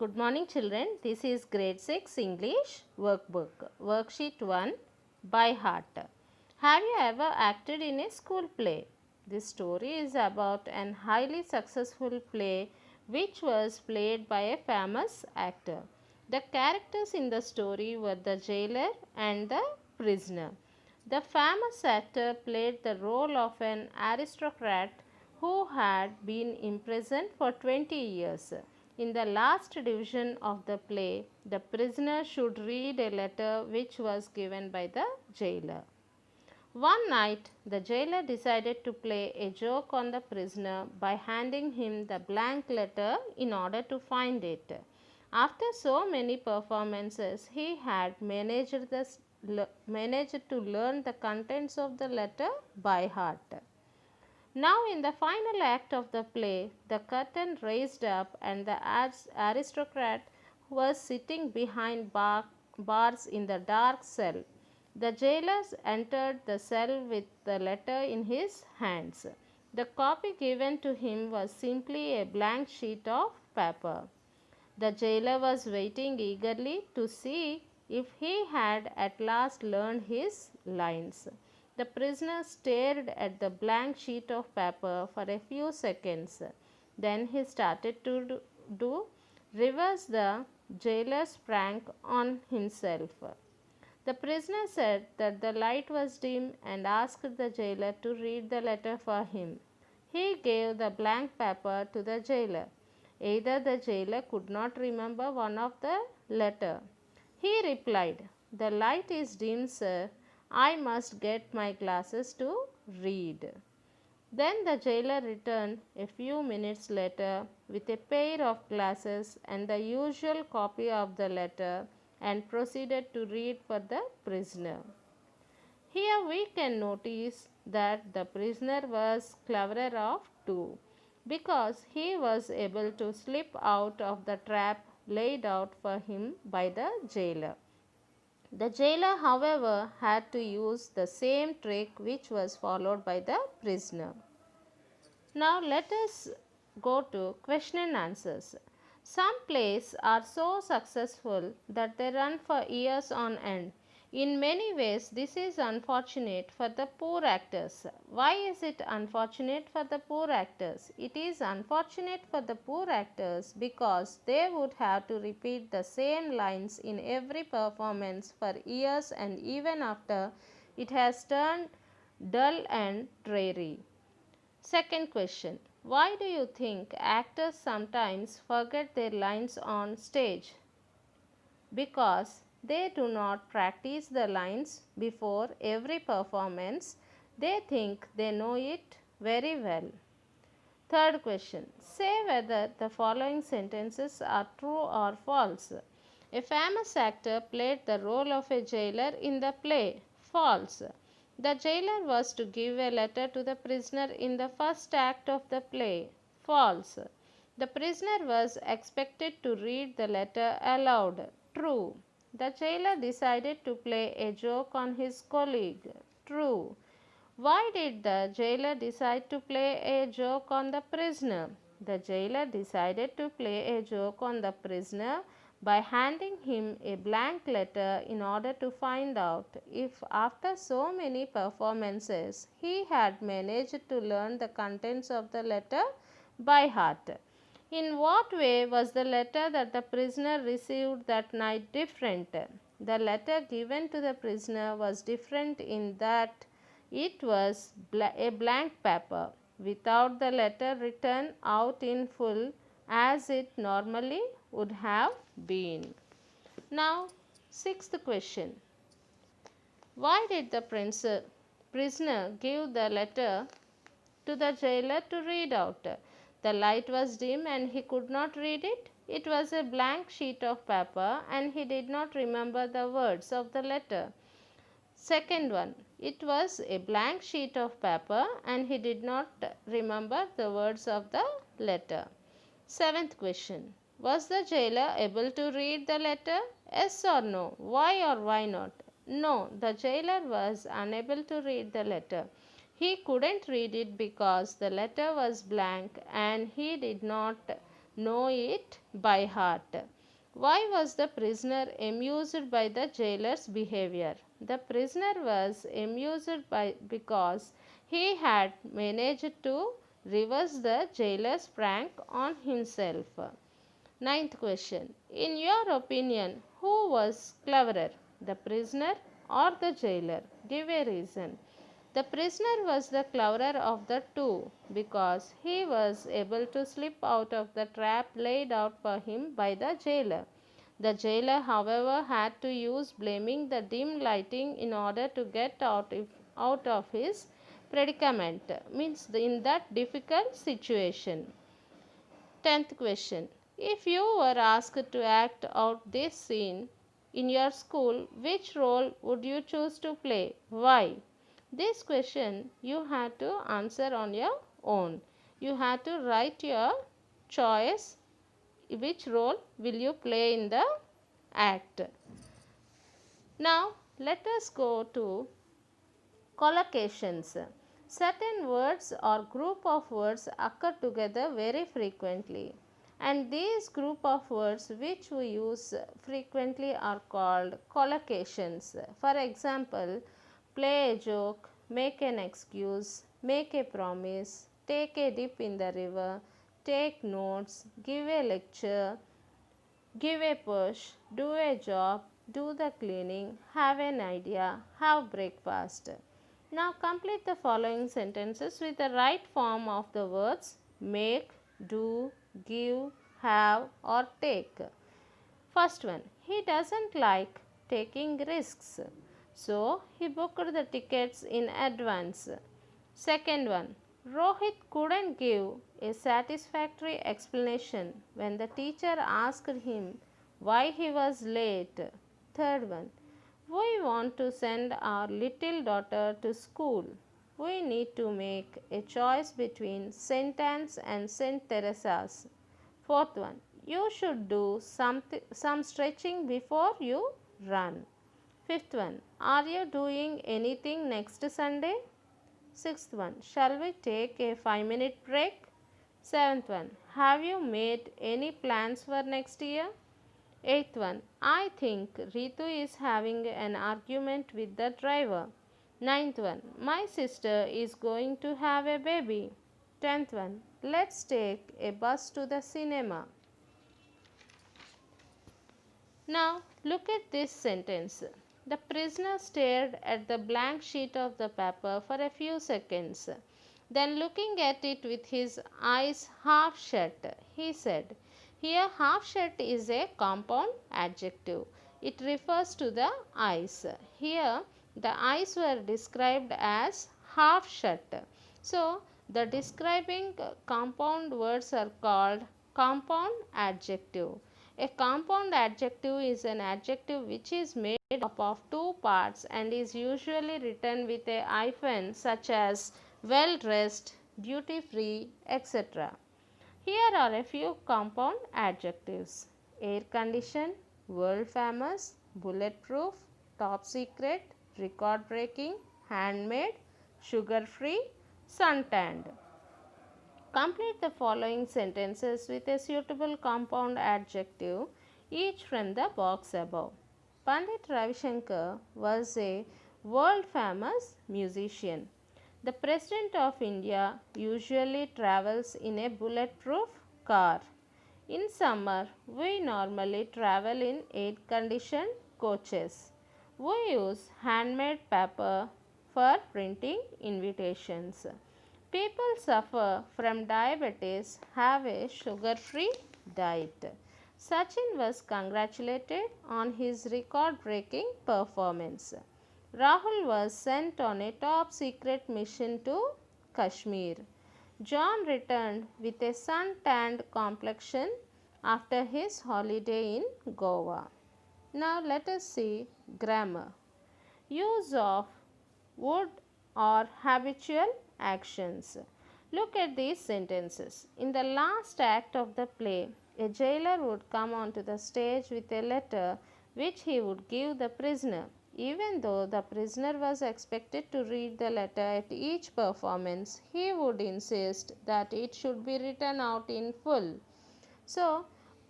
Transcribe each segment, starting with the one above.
Good morning children. This is grade 6 English workbook, worksheet 1 by heart. Have you ever acted in a school play? This story is about an highly successful play which was played by a famous actor. The characters in the story were the jailer and the prisoner. The famous actor played the role of an aristocrat who had been imprisoned for 20 years. In the last division of the play, the prisoner should read a letter which was given by the jailer. One night, the jailer decided to play a joke on the prisoner by handing him the blank letter in order to find it. After so many performances, he had managed to learn the contents of the letter by heart. Now, in the final act of the play, the curtain raised up and the aristocrat was sitting behind bars in the dark cell. The jailer entered the cell with the letter in his hands. The copy given to him was simply a blank sheet of paper. The jailer was waiting eagerly to see if he had at last learned his lines. The prisoner stared at the blank sheet of paper for a few seconds. Then he started to reverse the jailer's prank on himself. The prisoner said that the light was dim and asked the jailer to read the letter for him. He gave the blank paper to the jailer. Either the jailer could not remember one of the letter. He replied, "The light is dim, sir. I must get my glasses to read." Then the jailer returned a few minutes later with a pair of glasses and the usual copy of the letter and proceeded to read for the prisoner. Here we can notice that the prisoner was cleverer of two because he was able to slip out of the trap laid out for him by the jailer. The jailer, however, had to use the same trick which was followed by the prisoner. Now let us go to question and answers. Some plays are so successful that they run for years on end. In many ways, this is unfortunate for the poor actors. Why is it unfortunate for the poor actors? It is unfortunate for the poor actors because they would have to repeat the same lines in every performance for years and even after it has turned dull and dreary. Second question. Why do you think actors sometimes forget their lines on stage? Because they do not practice the lines before every performance. They think they know it very well. Third question. Say whether the following sentences are true or false. A famous actor played the role of a jailer in the play. False. The jailer was to give a letter to the prisoner in the first act of the play. False. The prisoner was expected to read the letter aloud. True. The jailer decided to play a joke on his colleague. True. Why did the jailer decide to play a joke on the prisoner? The jailer decided to play a joke on the prisoner by handing him a blank letter in order to find out if after so many performances he had managed to learn the contents of the letter by heart. In what way was the letter that the prisoner received that night different? The letter given to the prisoner was different in that it was a blank paper without the letter written out in full as it normally would have been. Now, sixth question. Why did the prisoner give the letter to the jailer to read out? The light was dim and he could not read it. It was a blank sheet of paper and he did not remember the words of the letter. Second one, it was a blank sheet of paper and he did not remember the words of the letter. Seventh question, was the jailer able to read the letter? Yes or no? Why or why not? No, the jailer was unable to read the letter. He couldn't read it because the letter was blank and he did not know it by heart. Why was the prisoner amused by the jailer's behavior? The prisoner was amused because he had managed to reverse the jailer's prank on himself. Ninth question. In your opinion, who was cleverer, the prisoner or the jailer? Give a reason. The prisoner was the cleverer of the two because he was able to slip out of the trap laid out for him by the jailer. The jailer, however, had to use blaming the dim lighting in order to get out of his predicament, means in that difficult situation. 10th question. If you were asked to act out this scene in your school, which role would you choose to play? Why? This question you had to answer on your own. You had to write your choice. Which role will you play in the act? Now, let us go to collocations. Certain words or group of words occur together very frequently, and these group of words which we use frequently are called collocations. For example, play a joke, make an excuse, make a promise, take a dip in the river, take notes, give a lecture, give a push, do a job, do the cleaning, have an idea, have breakfast. Now complete the following sentences with the right form of the words make, do, give, have or take. First one, he doesn't like taking risks, so he booked the tickets in advance. Second one, Rohit couldn't give a satisfactory explanation when the teacher asked him why he was late. Third one, we want to send our little daughter to school. We need to make a choice between St. Anne's and St. Teresa's. Fourth one, you should do some stretching before you run. Fifth one, are you doing anything next Sunday? Sixth one, shall we take a 5-minute break? Seventh one, have you made any plans for next year? Eighth one, I think Ritu is having an argument with the driver. Ninth one, my sister is going to have a baby. 10th one, let's take a bus to the cinema. Now look at this sentence. The prisoner stared at the blank sheet of the paper for a few seconds. Then looking at it with his eyes half shut, he said, here half shut is a compound adjective. It refers to the eyes. Here the eyes were described as half shut. So the describing compound words are called compound adjective. A compound adjective is an adjective which is made up of two parts and is usually written with a hyphen such as well dressed, duty free, etc. Here are a few compound adjectives: air conditioned, world famous, bulletproof, top secret, record breaking, handmade, sugar free, suntanned. Complete the following sentences with a suitable compound adjective, each from the box above. Pandit Ravi Shankar was a world famous musician. The President of India usually travels in a bulletproof car. In summer, we normally travel in air conditioned coaches. We use handmade paper for printing invitations. People suffer from diabetes have a sugar free diet. Sachin was congratulated on his record breaking performance. Rahul was sent on a top secret mission to Kashmir. John returned with a sun tanned complexion after his holiday in Goa. Now let us see grammar. Use of would or habitual actions. Look at these sentences. In the last act of the play, a jailer would come onto the stage with a letter which he would give the prisoner. Even though the prisoner was expected to read the letter at each performance, he would insist that it should be written out in full. So,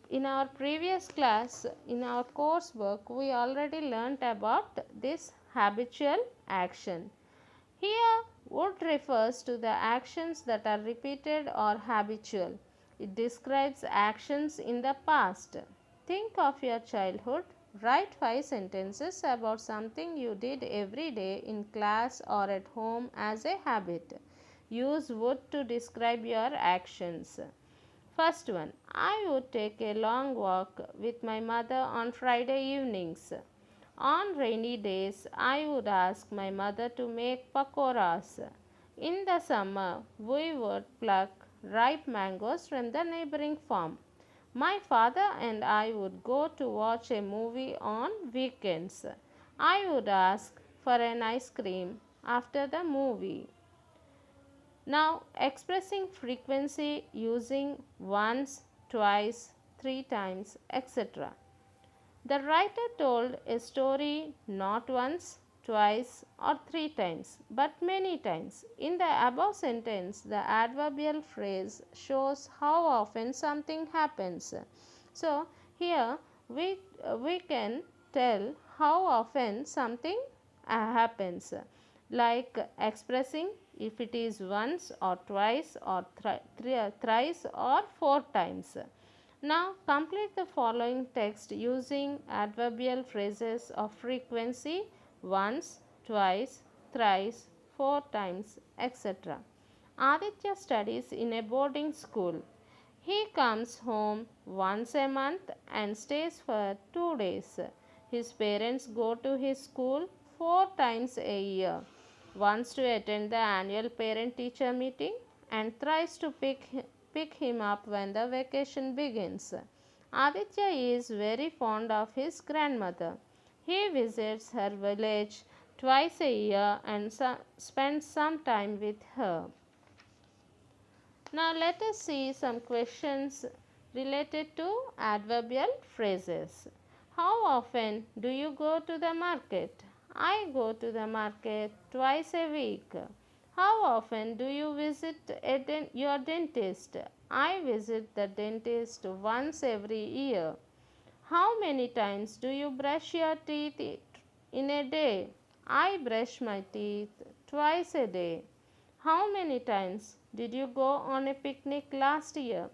in our previous class, in our coursework, we already learnt about this habitual action. Here, would refers to the actions that are repeated or habitual. It describes actions in the past. Think of your childhood. Write 5 sentences about something you did every day in class or at home as a habit. Use would to describe your actions. First one, I would take a long walk with my mother on Friday evenings. On rainy days, I would ask my mother to make pakoras. In the summer, we would pluck ripe mangoes from the neighboring farm. My father and I would go to watch a movie on weekends. I would ask for an ice cream after the movie. Now, expressing frequency using once, twice, 3 times, etc. The writer told a story not once, twice, or 3 times, but many times. In the above sentence, the adverbial phrase shows how often something happens. So, here we can tell how often something happens, like expressing if it is once or twice or thrice or 4 times. Now complete the following text using adverbial phrases of frequency once, twice, thrice, 4 times, etc. Aditya studies in a boarding school. He comes home once a month and stays for 2 days. His parents go to his school 4 times a year, once to attend the annual parent teacher meeting and thrice to pick him up when the vacation begins. Aditya is very fond of his grandmother. He visits her village twice a year and spends some time with her. Now let us see some questions related to adverbial phrases. How often do you go to the market? I go to the market twice a week. How often do you visit your dentist? I visit the dentist once every year. How many times do you brush your teeth in a day? I brush my teeth twice a day. How many times did you go on a picnic last year?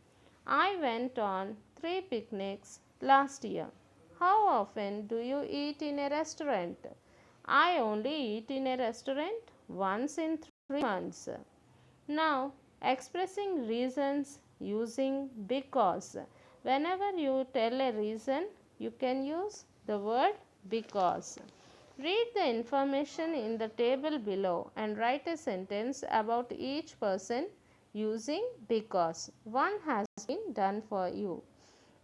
I went on 3 picnics last year. How often do you eat in a restaurant? I only eat in a restaurant once in 3 months. Now, expressing reasons using because. Whenever you tell a reason, you can use the word because. Read the information in the table below and write a sentence about each person using because. One has been done for you.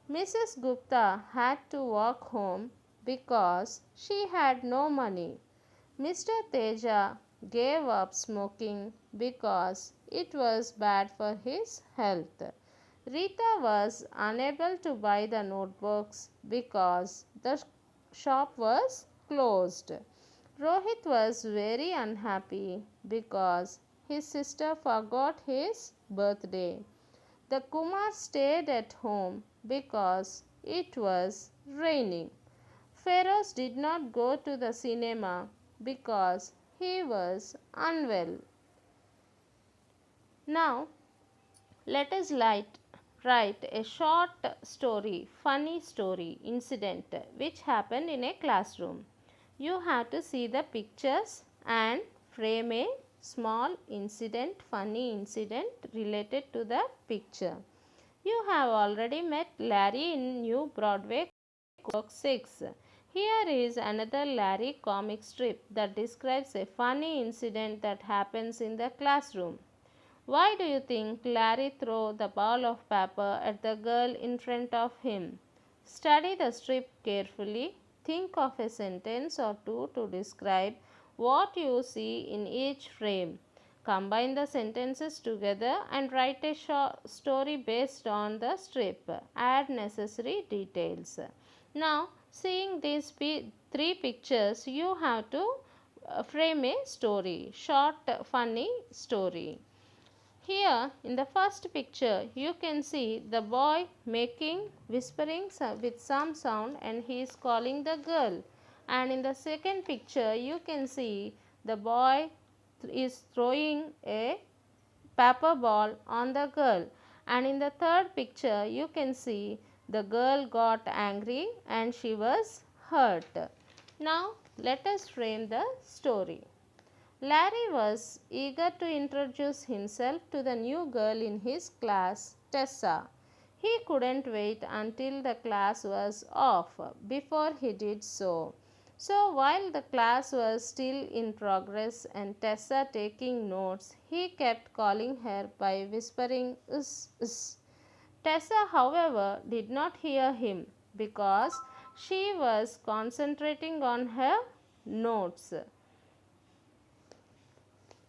Mrs. Gupta had to walk home because she had no money. Mr. Teja gave up smoking because it was bad for his health. Rita was unable to buy the notebooks because the shop was closed. Rohit was very unhappy because his sister forgot his birthday. The Kumar stayed at home because it was raining. Feroz did not go to the cinema because he was unwell. Now, let us write a short story, funny story, incident which happened in a classroom. You have to see the pictures and frame a small incident, funny incident related to the picture. You have already met Larry in New Broadway Book 6. Here is another Larry comic strip that describes a funny incident that happens in the classroom. Why do you think Larry threw the ball of paper at the girl in front of him? Study the strip carefully. Think of a sentence or two to describe what you see in each frame. Combine the sentences together and write a short story based on the strip. Add necessary details. Now, seeing these 3 pictures, you have to frame a story, short, funny story. Here in the first picture you can see the boy whispering with some sound and he is calling the girl, and in the second picture you can see the boy is throwing a paper ball on the girl, and in the third picture you can see the girl got angry and she was hurt. Now let us frame the story. Larry was eager to introduce himself to the new girl in his class, Tessa. He couldn't wait until the class was off before he did so. So, while the class was still in progress and Tessa taking notes, he kept calling her by whispering, "Us, us." Tessa, however, did not hear him because she was concentrating on her notes.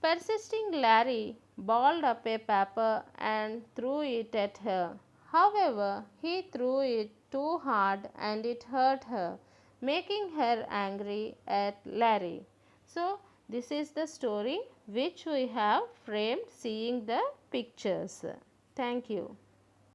Persisting Larry balled up a paper and threw it at her. However, he threw it too hard and it hurt her, making her angry at Larry. So, this is the story which we have framed seeing the pictures. Thank you.